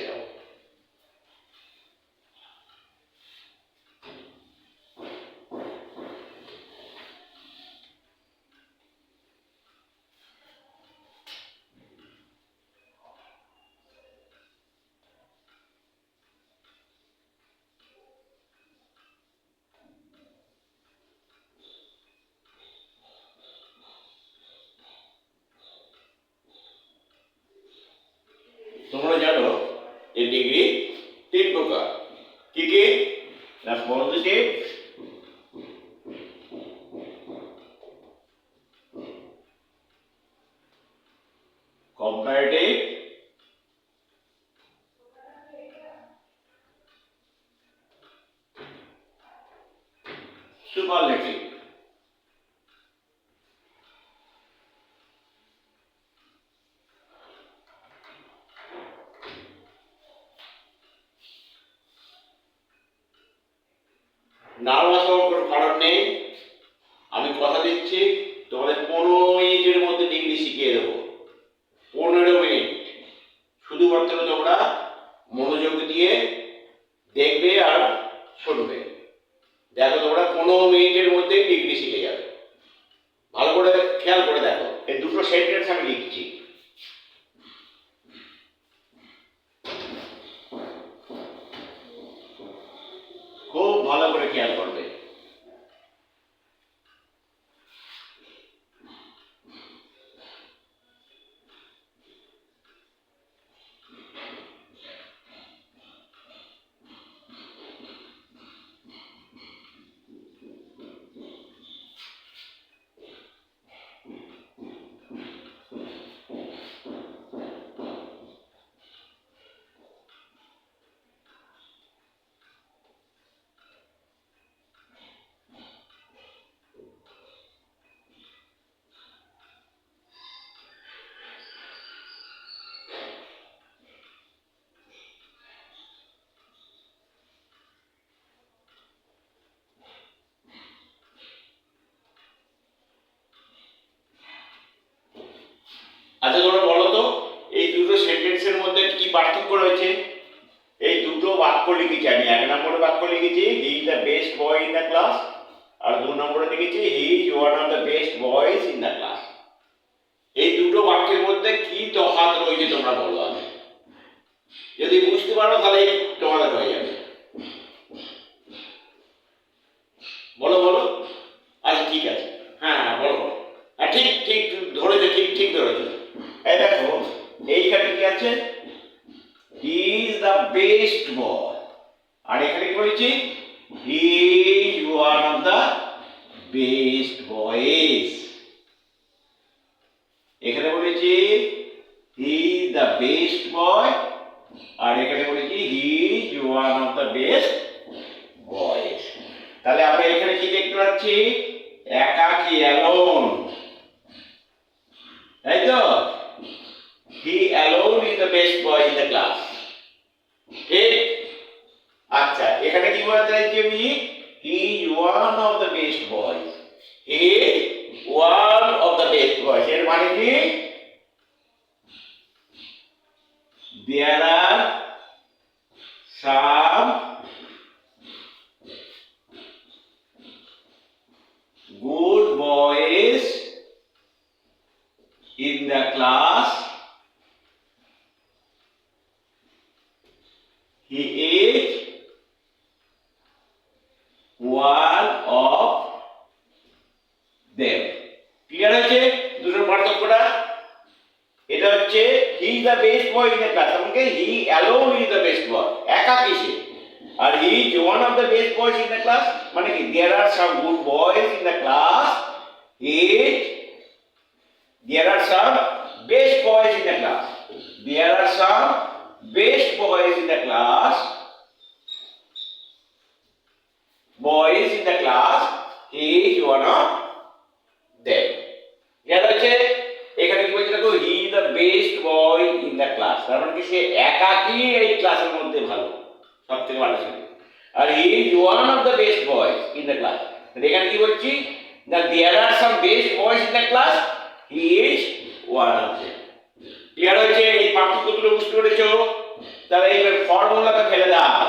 যাবো। তোমরা জানো এই ডিগ্রি তিন প্রকার, কি কি? না পজিটিভ, কম্পারেটিভ, সুপারলেটিভ। নার্ভাস হওয়ার কোনো কারণ নেই, আমি কথা দিচ্ছি তোমাদের 15 মিনিটের মধ্যে ডিগ্রি শিখিয়ে দেবো। 15 মিনিট শুধুমাত্র তোমরা মনোযোগ দিয়ে দেখবে আর শুনবে। দেখো তোমরা 15 মিনিটের মধ্যে ডিগ্রি শিখে যাবে। ভালো করে খেয়াল করে দেখো, এই দুটো সেন্টেন্স আমি লিখছি। খুব ভালো করে খেয়াল করবে। আচ্ছা তোমরা বলো তো, এই দুটো সেন্টেন্সের মধ্যে কি পার্থক্য রয়েছে? এই দুটো বাক্য লিখেছি আমি। 1 নম্বরে বাক্য লিখেছি he is the best boy in the class, আর 2 নম্বরে লিখেছি he is one of the best boys in the class. এই দুটো বাক্যের মধ্যে কি তফাৎ রয়েছে তোমরা বলো। আমি যদি বুঝতে পারো তাহলে তোমাদের হয়ে যাবে। বলো বলো। আচ্ছা ঠিক আছে, হ্যাঁ বলো বলো। হ্যাঁ ঠিক ঠিক ধরেছো, ঠিক ঠিক ধরেছো। এই দেখো এইখানে কি আছে? He is the best boy, আর এখানে কি বলেছি? He is one of the best boys. এখানে বলেছি he is the best boy, আর এখানে বলেছি he is one of the best boys. তাহলে আমরা এখানে কি দেখতে পাচ্ছি? একাকী, অ্যালোন, তাই তো? He alone is the best boy in the class. ঠিক। আচ্ছা এখানে কি বলতে চাইছি আমি? He is one of the best boys. He is one of the best boys এর মানে কি? There are some good boys in the class. He is one of them. Clear হয়েছে দুটোর পার্থক্যটা? এটা হচ্ছে he is the best boy in the class, মানে he alone is the best boy, একাকী সে। আর he is one of the best boys in the class, মানে কি there are some good boys in the class. There are some best boys in the class. There are some best boys in the class. Boys in the class. He is one of them. এটা হচ্ছে এখানে কি বলছে দেখো, হি is the best boy in the class, তার মানে কি সে একাকী এই ক্লাসের মধ্যে ভালো, সবথেকে ভালো ছেলে। আর he is one of the best boys in the class, এখানে কি বলছি? না there are some best boys in the class, he is one of them. Clear হয়েছে? এই পার্থক্য দুটো বুঝতে পেরেছো? তাহলে এইবার ফর্মুলাটা ফেলে দাও।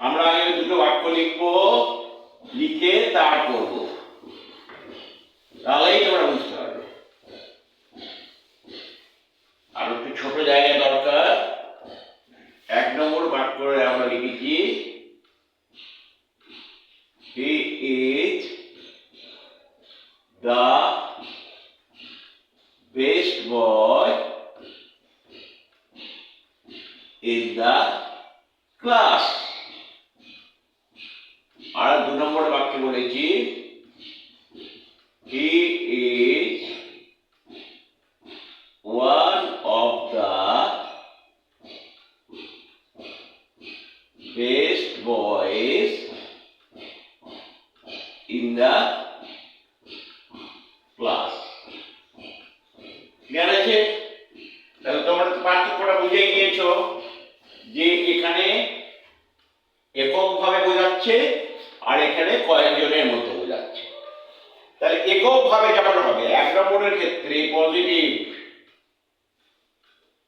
আমরা আগে দুটো বাক্য লিখবো, লিখে তার করব, তাহলেই তোমরা বুঝতে পারবে। আর একটু ছোট জায়গা দরকার। 1 নম্বর বাক্যে আমরা লিখেছি he is the best boy in the class. আর 2 নম্বর বাক্যে বলেছি he is one of the best boys in the class. Clear আছে? তাহলে তোমরা পার্থক্যটা বুঝে গিয়েছো যে এখানে এককভাবে বোঝাচ্ছে আর এখানে কয়েকজনের মধ্যে বোঝাচ্ছে। তাহলে এককভাবে যেমন হবে 1 নম্বরের ক্ষেত্রে পজিটিভ,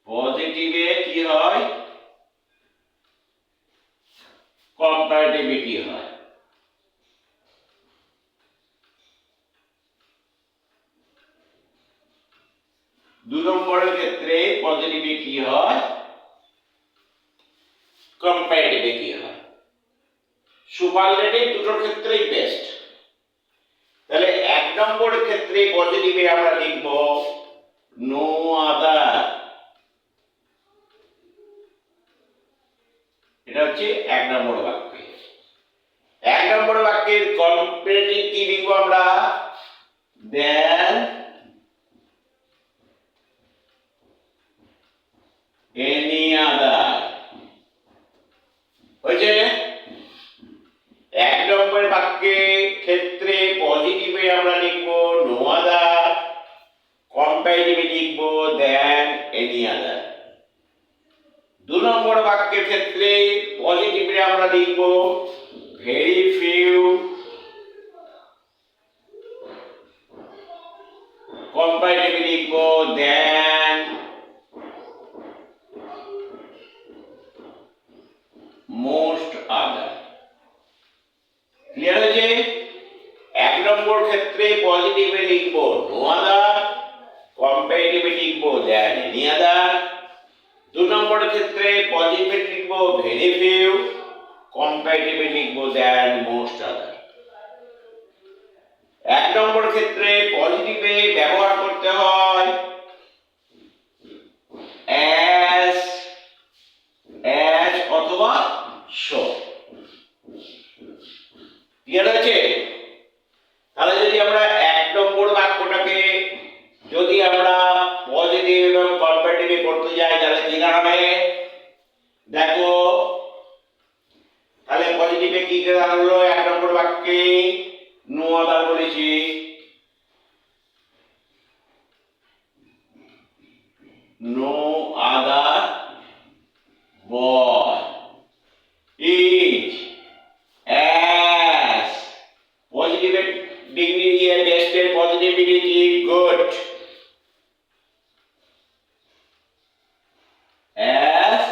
পজিটিভে কি হয় কম্পারেটিভিটি হয়। দু নম্বরের ক্ষেত্রে পজিটিভে কি হয় কম্পারেটিভিটি হয়। সুপারলেটিভ দুটোর ক্ষেত্রেই বেস্ট। তাহলে 1 নম্বরের ক্ষেত্রে পজিটিভে আমরা লিখব নো আদার। এটা হচ্ছে 1 নম্বর বাক্য। 1 নম্বর বাক্যের কম্পারেটিভ কি লিখব আমরা দেন এনি আদার। হয়েছে? 1 নম্বর বাক্যের ক্ষেত্রে পজিটিভে আমরা লিখব নো আদার, কম্পারেটিভে লিখব দেন এনি আদার। 2 নম্বর বাক্যের ক্ষেত্রে পজিটিভে আমরা লিখব ভেরি ফিউ, কম্পারেটিভে লিখব দেন মোস্ট আদার। ক্লিয়ার হয়েছে? 1 নম্বর ক্ষেত্রে পজিটিভে লিখব নো আদার, কম্পারেটিভে লিখব দেন এনি আদার। 2 নম্বরের ক্ষেত্রে পজিটিভে লিখব ভেরি ফিউ, কম্পারেটিভে লিখব দেন মোস্ট আদার। 1 নম্বর ক্ষেত্রে পজিটিভে ব্যবহার করতে হয় as, অথবা so। ক্লিয়ার হয়েছে? তাহলে যদি আমরা 1 নম্বর বাক্যটাকে যদি আমরা পজিটিভ এবং কম্পারেটিভে করতে যাই তাহলে কি দাঁড়াবে দেখো। তাহলে পজিটিভে কি দাঁড়ালো 1 নম্বর বাক্যে নো আদার বলেছি, no other boy is as, positive degree দিয়ে বেস্টের পজিটিভ ডিগ্রি কি গুড, as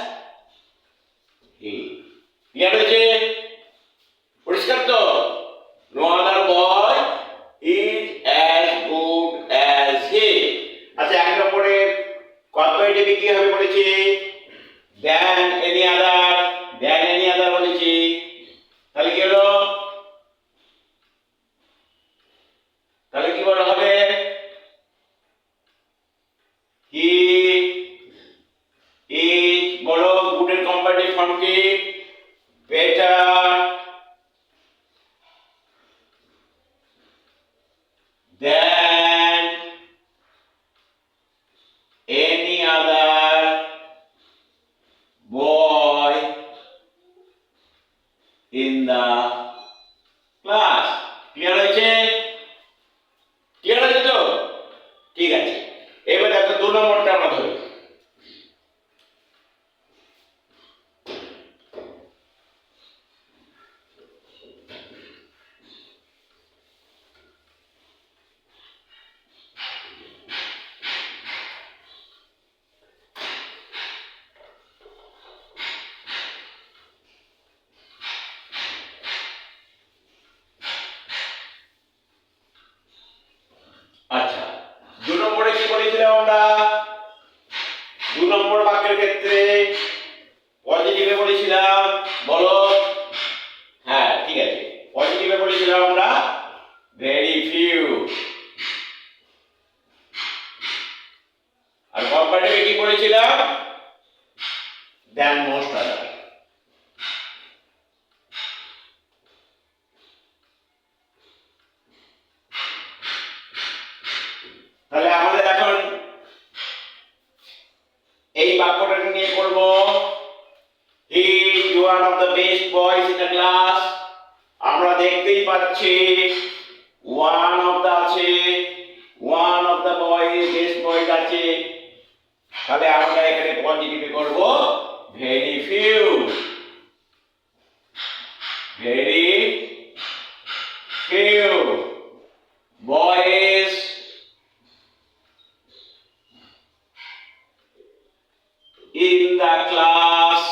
he। ক্লিয়ার হয়েছে? পরিষ্কার তো? No other boy is as good as he। আচ্ছা 1 নম্বরের কম্পারেটিভ কি হবে বলেছি দেন এনি আদার, দেন এনি আদার বলেছি। তাহলে কি হলো? তাহলে কি বলা হবে হি ইজ, বলো গুডের কম্পারেটিভ ফর্ম কি better than any other boy in the class. Clear হয়েছে? ক্লিয়ার হয়েছে তো? ঠিক আছে। এবার দেখো 2 নম্বরটা আমরা ধরি। few. আর কম্পারেটিভে কি বলেছিলাম? than most other. তাহলে আমাদের এখন এই বাক্যটাকে নিয়ে করব he is one of the best boys in the class. আমরা দেখতেই পাচ্ছি one of the আছে, one of the boys best boys আছে। তাহলে আমরা এখানে পজিটিভে করব very few, very few boys in the class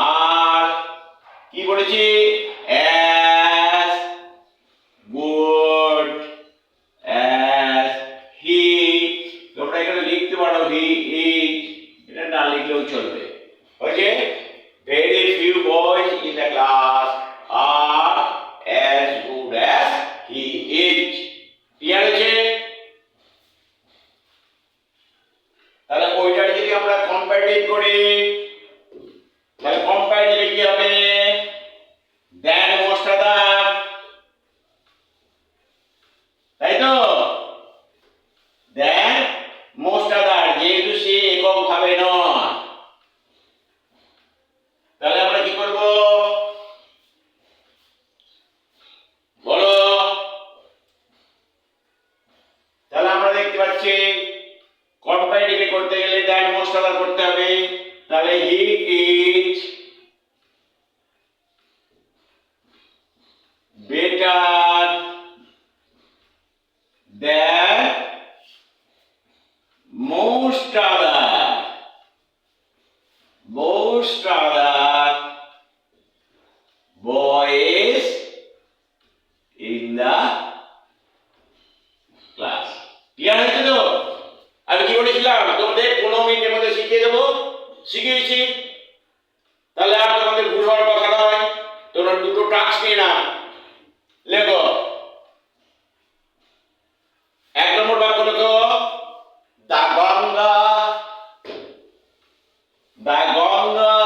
are কি বলেছি as good as he। তোমরা এখানে লিখতে পারো he is, এটা না লিখলেও চলবে। ওকে, very few boys in the class are as good as he is। Clear আছে? তাহলে ওইটার যদি আমরা কম্পারেটিভ করি তাহলে কম্পারেটিভে কি হবে? than most other, তাই তো? than most other, যেহেতু সে এককভাবে নয়, তাহলে আমরা কি করব বলো? তাহলে আমরা দেখতে পাচ্ছি কম্পারেটিভে করতে গেলে than most other করতে হবে। তাহলে he is better than most other, most other boys in the class। Clear হয়েছে তো? আমি কি বলেছিলাম তোমাদের 15 মিনিটের মধ্যে শিখিয়ে দেবো, শিখিয়েছি। তাহলে আর তোমাদের ভুল হওয়ার কথা নয়। তোমরা দুটো টাস্ক নিয়ে না লেখো। 1 নম্বর বাক্য লেখো the Ganga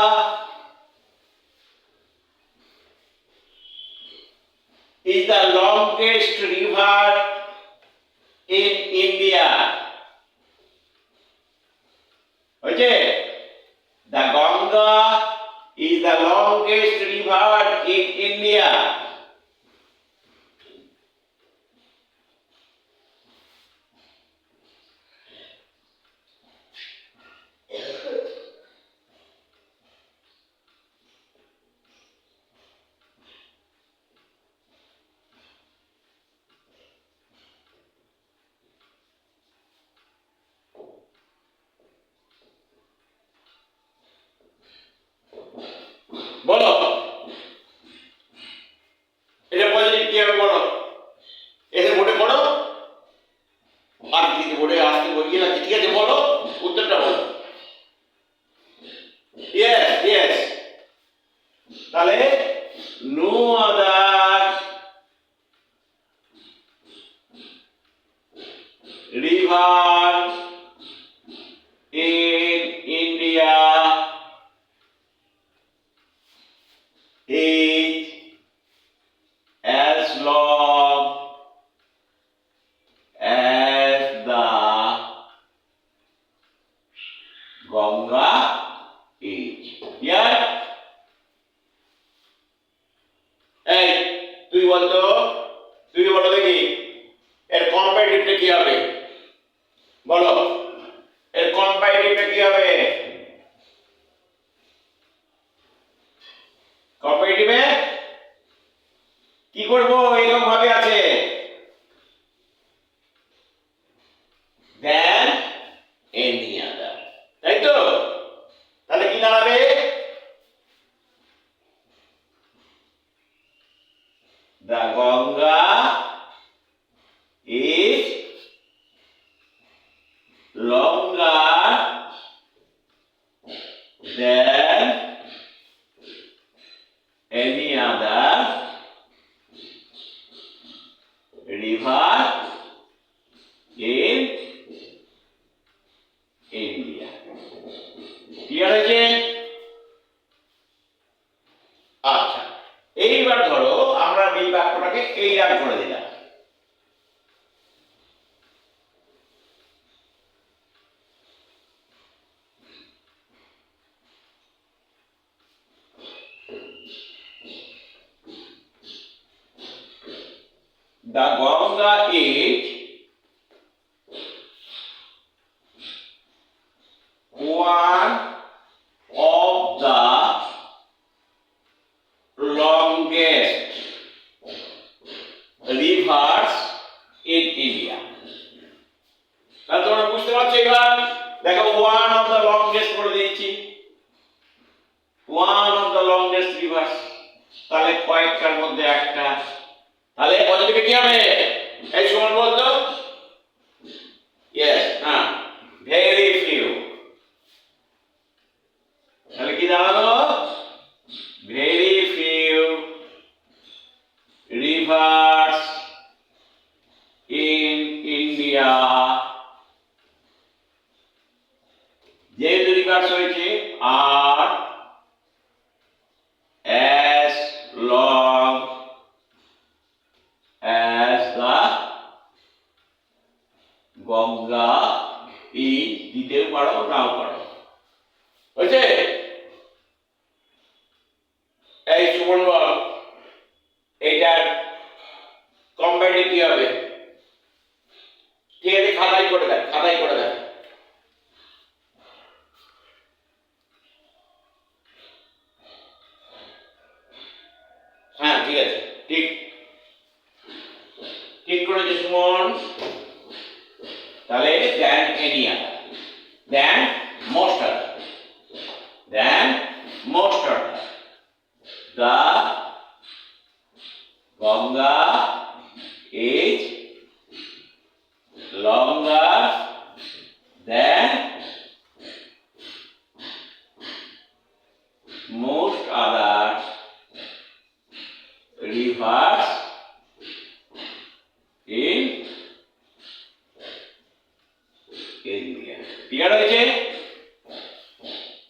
is the longest river in India। Okay, the Ganga is the longest river in India। বলো এটা পজিটিভ কি হবে বলো? এসে বোর্ডে পড়ো, আর যদি বোর্ডে আসতে বলি না, ঠিক আছে বলো উত্তরটা বলো। Yes yes. তাহলে no other river in India is as long as the Ganga is। Clear? এই তুই বলতো, তুই বলো দেখি এর কম্পারেটিভটা কি হবে বলো? এর কম্পারেটিভটা কি হবে? কম্পারেটিভে কি করব? এরকম ভাবে আছে than any other, তাই তো? তাহলে কি দাঁড়াবে? the Ganga is longer than any other আমি এই বাক্যটাকে এইরকম করে দিলাম। The Ganga is one of the longest rivers in India. তাহলে তোমরা বুঝতে পারছো এবার দেখো ওয়ান অফ দ্য লংগেস্ট করে দিয়েছি, one of the longest rivers, তাহলে কয়েকটার মধ্যে একটা, তাহলে পজিটিভ কি হবে? এই সমান বলতো ইয়েস, হ্যাঁ, ভেরি ফিউ, তাহলে কি দাঁড়ালো? Very few rivers in India. যেহেতু রিভার্স হয়েছে আর as long as the Ganga is, দিতেও পারো নাও পারো, হয়েছে? এই সুমন বল এইটার কম্বাইন্ড কি হবে? ঠিক আছে, খাতাই করে দেখ, খাতাই করে দেখ। হ্যাঁ ঠিক আছে, ঠিক ঠিক করেছে সুমন। তাহলে than any other, than most other, than most other, the Ganga is longer than most other rivers in India. Clear হয়েছে?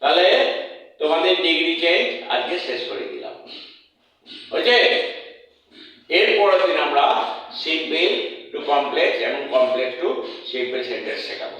তাহলে তোমাদের ডিগ্রি চেঞ্জ আজকে শেষ করে দিলাম, হয়েছে? এর পরের দিন আমরা সিম্পল টু কমপ্লেক্স এবং কমপ্লেক্স টু সিম্পল সেন্টেন্স শেখাবো।